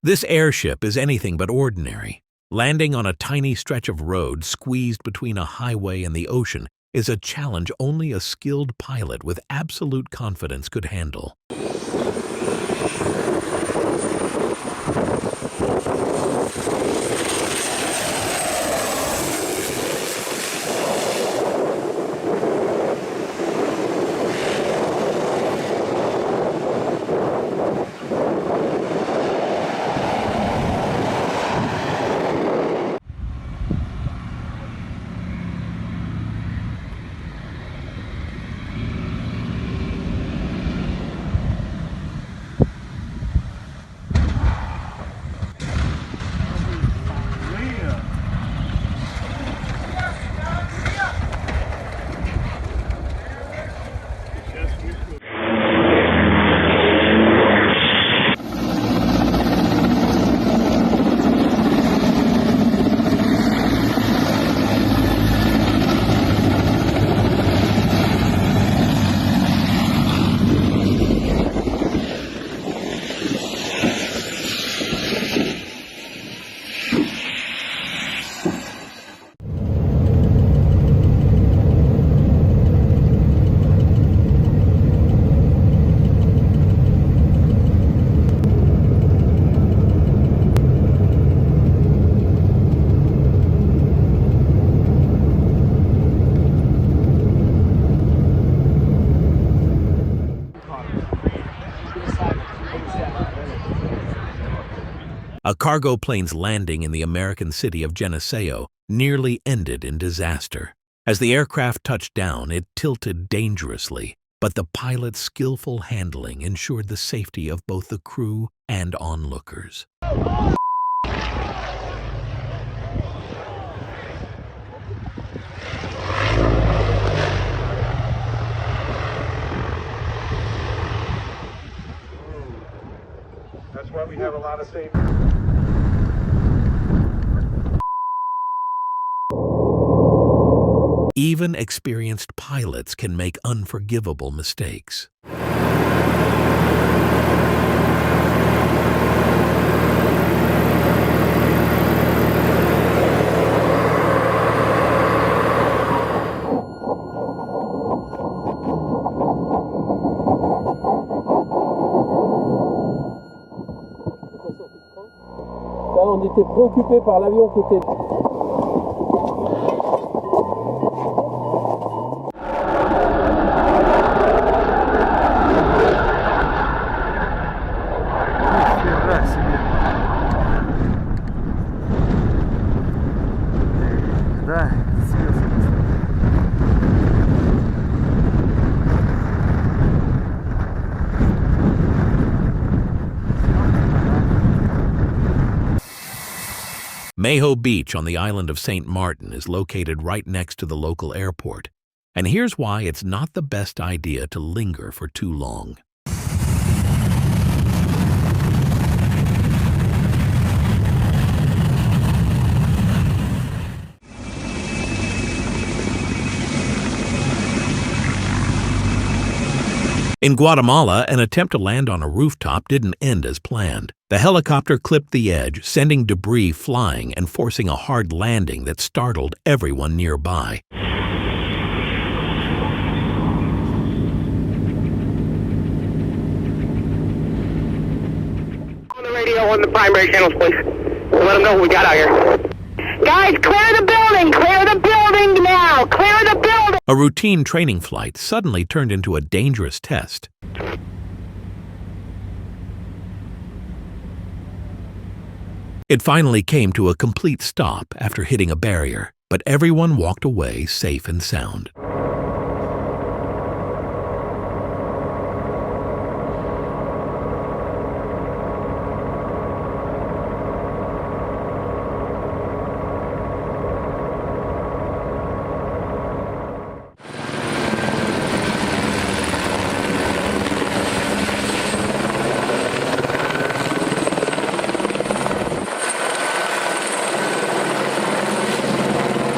This airship is anything but ordinary. Landing on a tiny stretch of road squeezed between a highway and the ocean is a challenge only a skilled pilot with absolute confidence could handle. A cargo plane's landing in the American city of Geneseo nearly ended in disaster. As the aircraft touched down, it tilted dangerously, but the pilot's skillful handling ensured the safety of both the crew and onlookers. That's why we have a lot of safety. Even experienced pilots can make unforgivable mistakes. On était préoccupé par l'avion qui était... Mayho Beach on the island of St. Martin is located right next to the local airport, and here's why it's not the best idea to linger for too long. In Guatemala, an attempt to land on a rooftop didn't end as planned. The helicopter clipped the edge, sending debris flying and forcing a hard landing that startled everyone nearby. On the radio on the primary channels, please. We'll let them know what we got out here. Guys, clear the building! Clear the building now! Clear the building! A routine training flight suddenly turned into a dangerous test. It finally came to a complete stop after hitting a barrier, but everyone walked away safe and sound.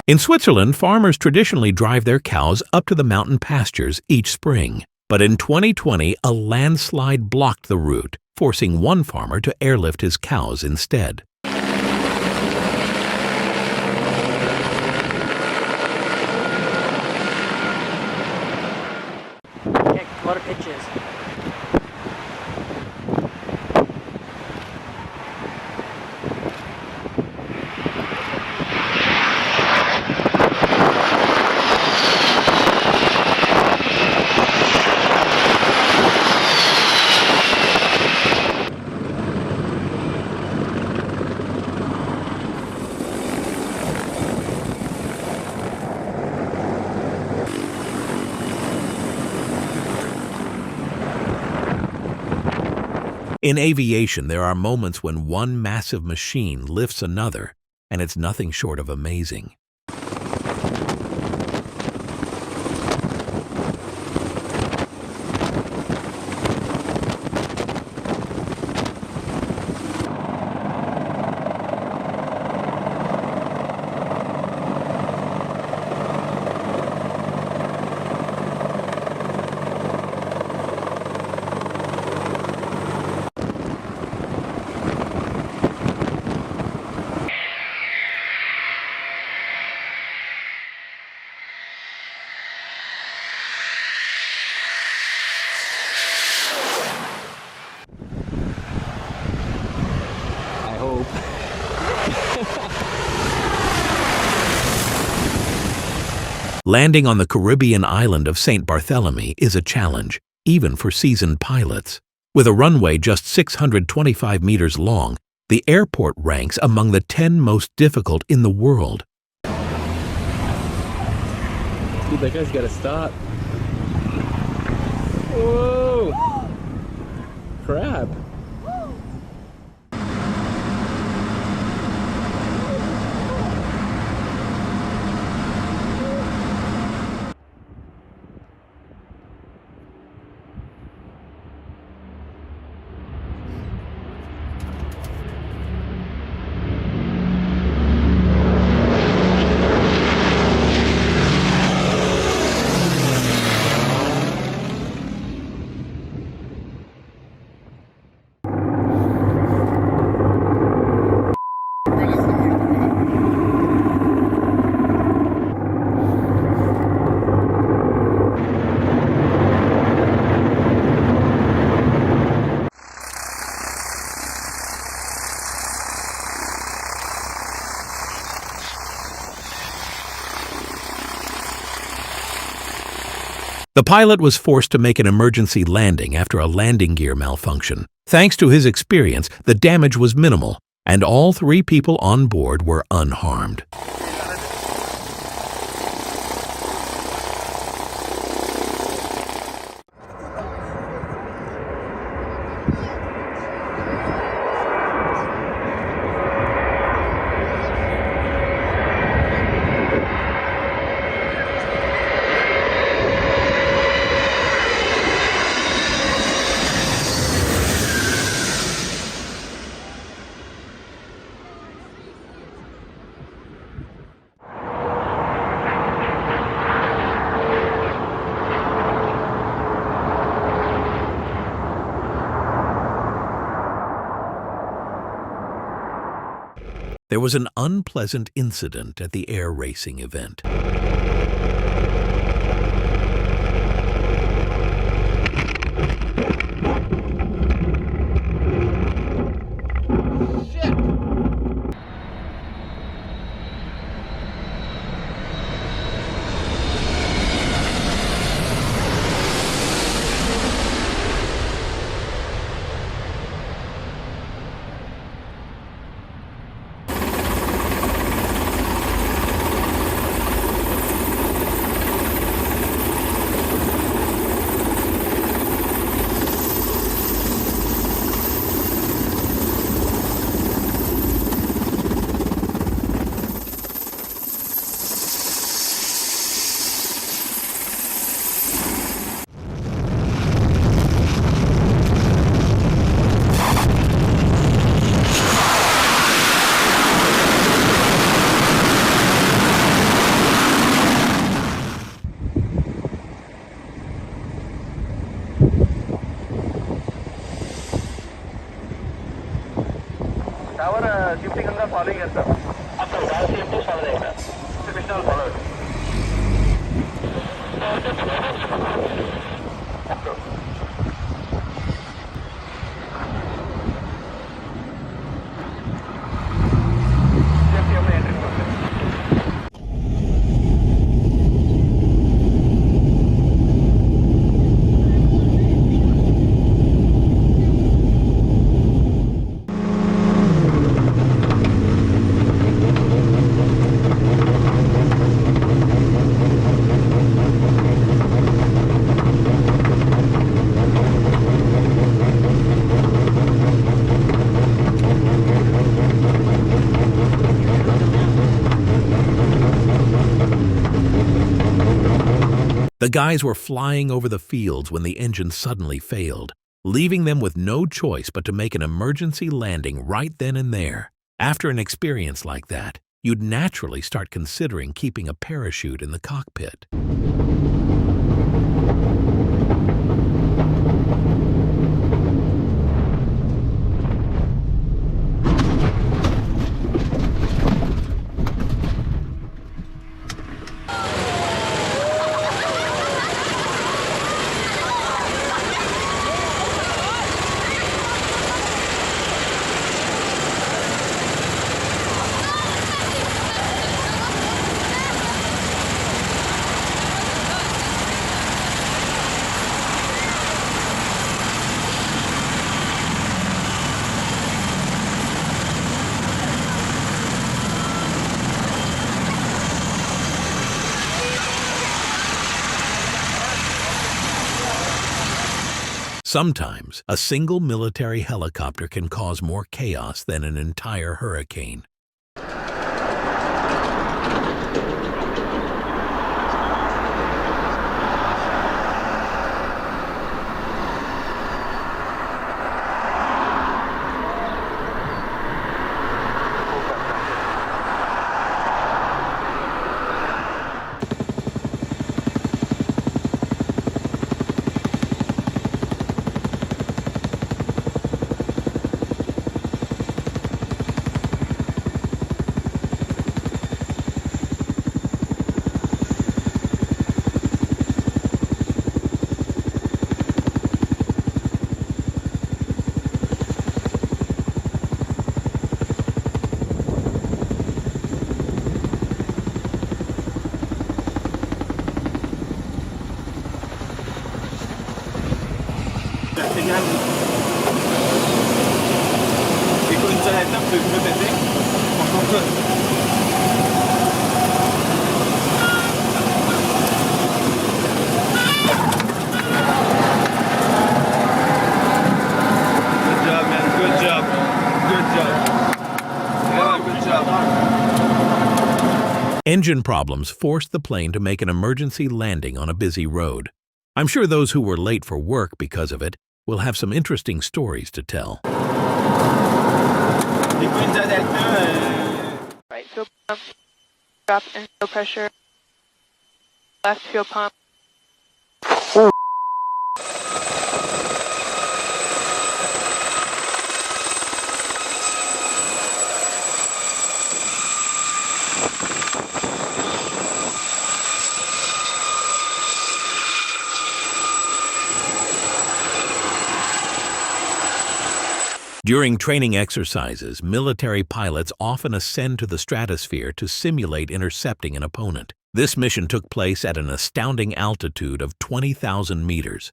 In Switzerland, farmers traditionally drive their cows up to the mountain pastures each spring. But in 2020, a landslide blocked the route, forcing one farmer to airlift his cows instead. Yeah, a lot of pitches. In aviation, there are moments when one massive machine lifts another, and it's nothing short of amazing. Landing on the Caribbean island of St. Barthélemy is a challenge, even for seasoned pilots. With a runway just 625 meters long, the airport ranks among the 10 most difficult in the world. Dude, that guy's gotta stop. Whoa! Crap. The pilot was forced to make an emergency landing after a landing gear malfunction. Thanks to his experience, the damage was minimal, and all 3 people on board were unharmed. There was an unpleasant incident at the air racing event. Tower shifting and following us, sir. After that, CMT is following us. Missional followed. The guys were flying over the fields when the engine suddenly failed, leaving them with no choice but to make an emergency landing right then and there. After an experience like that, you'd naturally start considering keeping a parachute in the cockpit. Sometimes, a single military helicopter can cause more chaos than an entire hurricane. Engine problems forced the plane to make an emergency landing on a busy road. I'm sure those who were late for work because of it will have some interesting stories to tell. Right fuel pump, drop in fuel pressure, left fuel pump. During training exercises, military pilots often ascend to the stratosphere to simulate intercepting an opponent. This mission took place at an astounding altitude of 20,000 meters.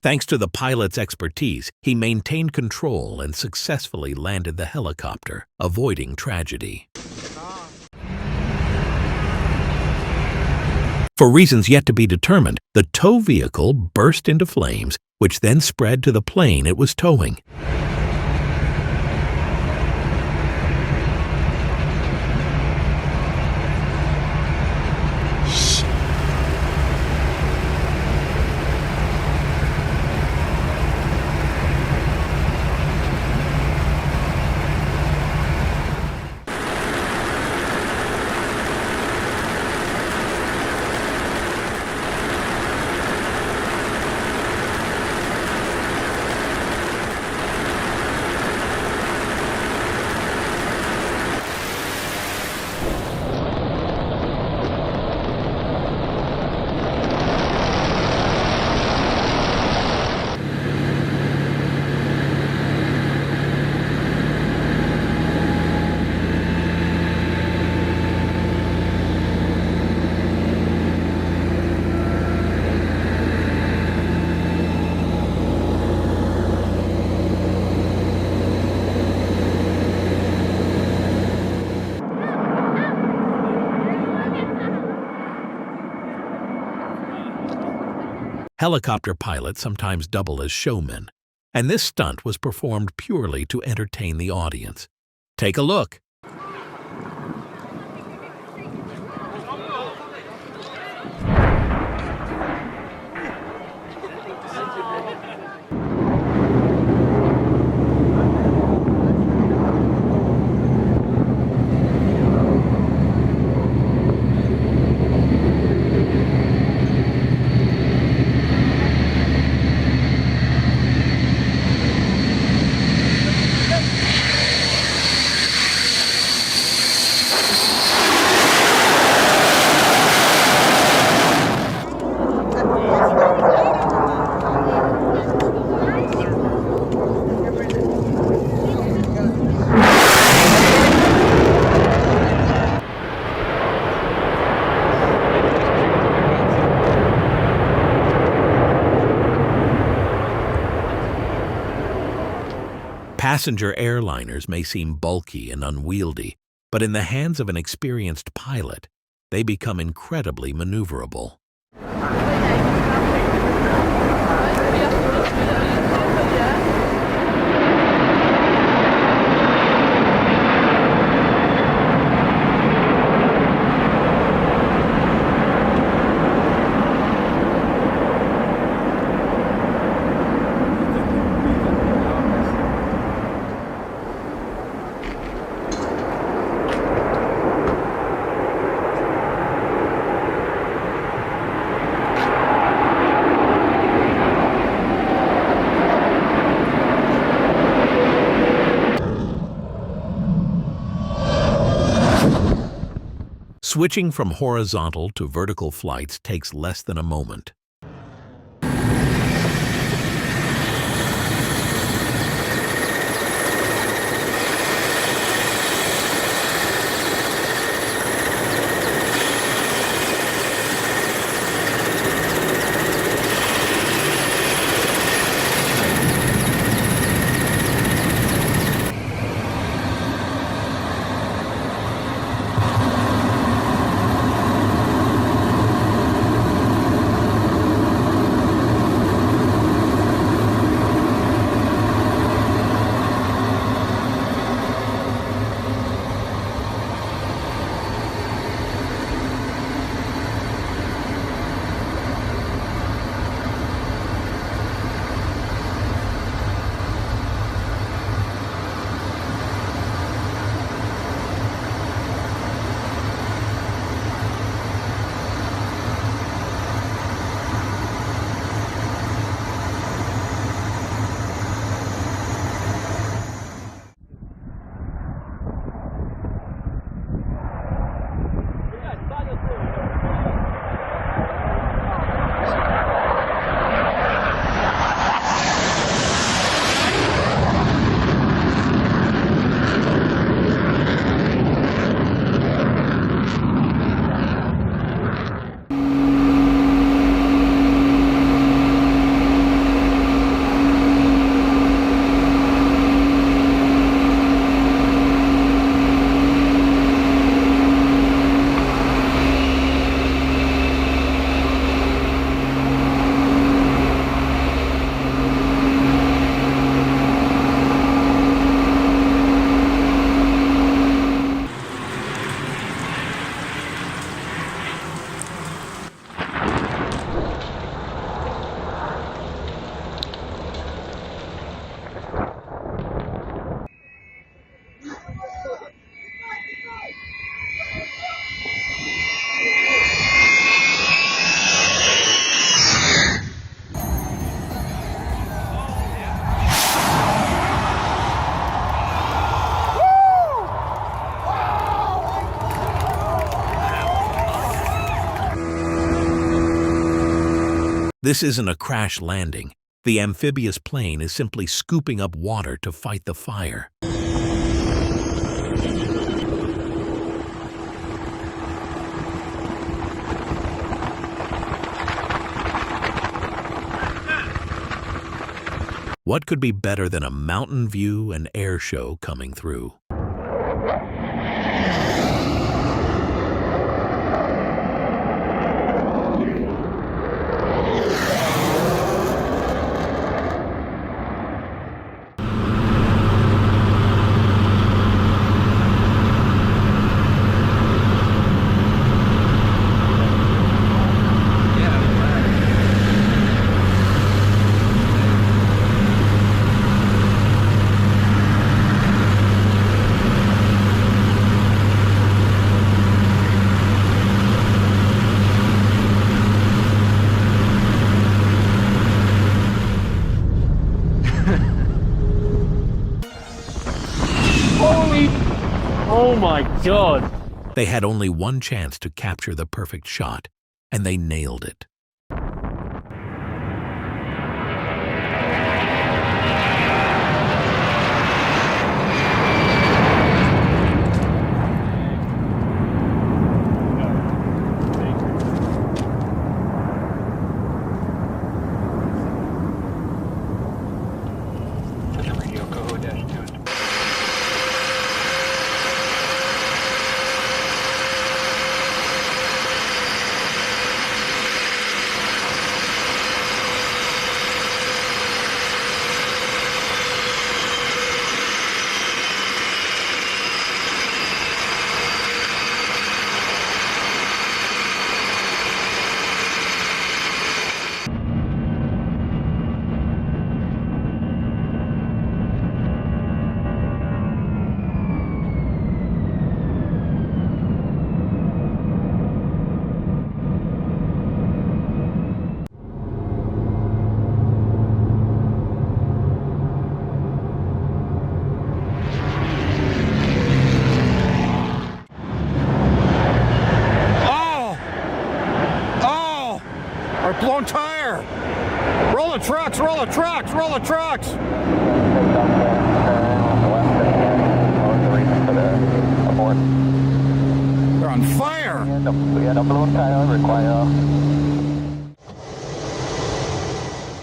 Thanks to the pilot's expertise, he maintained control and successfully landed the helicopter, avoiding tragedy. For reasons yet to be determined, the tow vehicle burst into flames, which then spread to the plane it was towing. Helicopter pilots sometimes double as showmen, and this stunt was performed purely to entertain the audience. Take a look. Passenger airliners may seem bulky and unwieldy, but in the hands of an experienced pilot, they become incredibly maneuverable. Switching from horizontal to vertical flights takes less than a moment. This isn't a crash landing. The amphibious plane is simply scooping up water to fight the fire. What could be better than a mountain view and air show coming through? Oh my God! They had only one chance to capture the perfect shot, and they nailed it. Blown tire! Roll the trucks, roll the trucks, roll the trucks! They're on fire!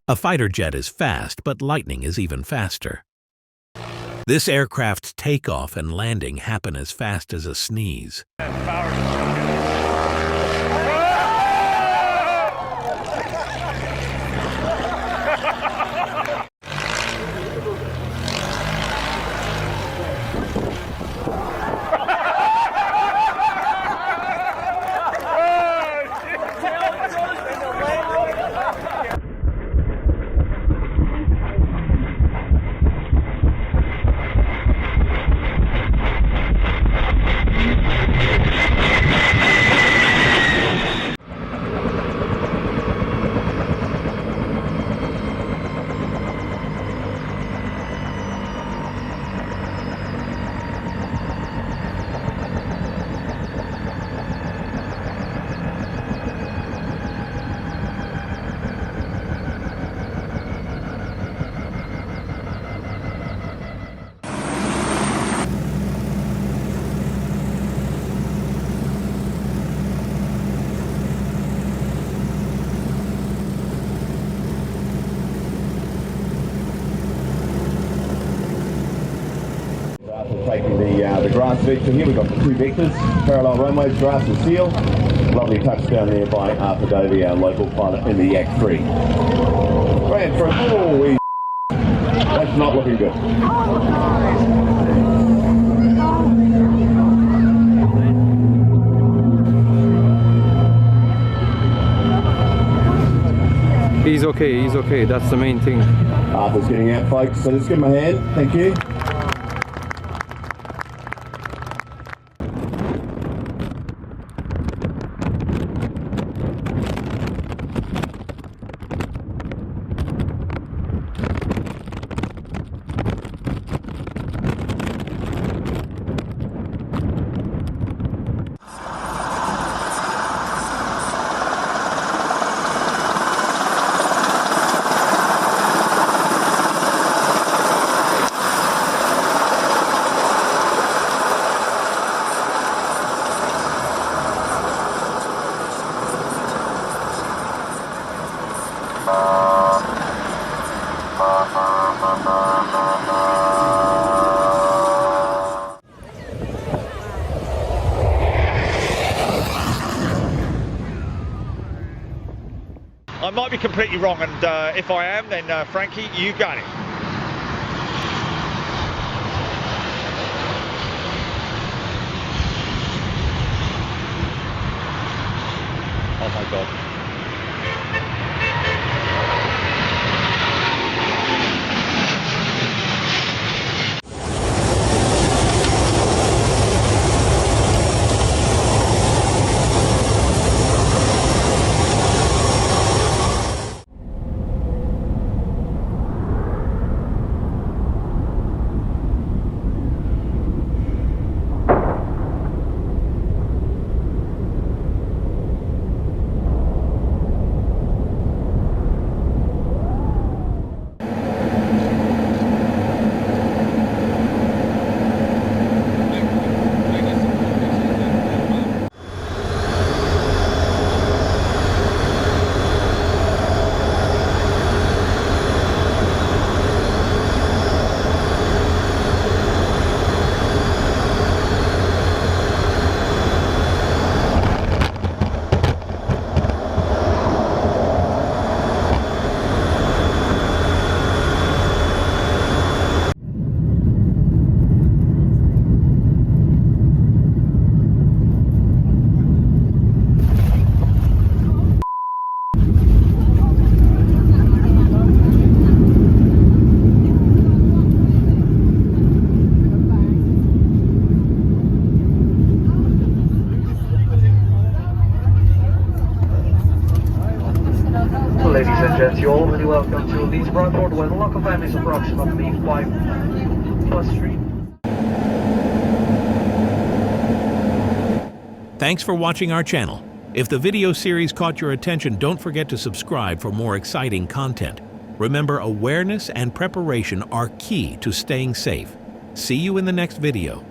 A fighter jet is fast, but lightning is even faster. This aircraft's takeoff and landing happen as fast as a sneeze. Taking the grass vector here, we've got the two vectors, parallel runways, grass and seal. Lovely touchdown there by Arthur Dovey, our local pilot in the Yak 3. Ran through, oh, that's not looking good. He's okay, that's the main thing. Arthur's getting out, folks, so let's give him a hand, thank you. completely wrong, and if I am, then Frankie, you got it. Oh my God. Ladies and gents, you're all very welcome to Leeds Broadboard, where the local time is approximately 5+3. Thanks for watching our channel. If the video series caught your attention, don't forget to subscribe for more exciting content. Remember, awareness and preparation are key to staying safe. See you in the next video.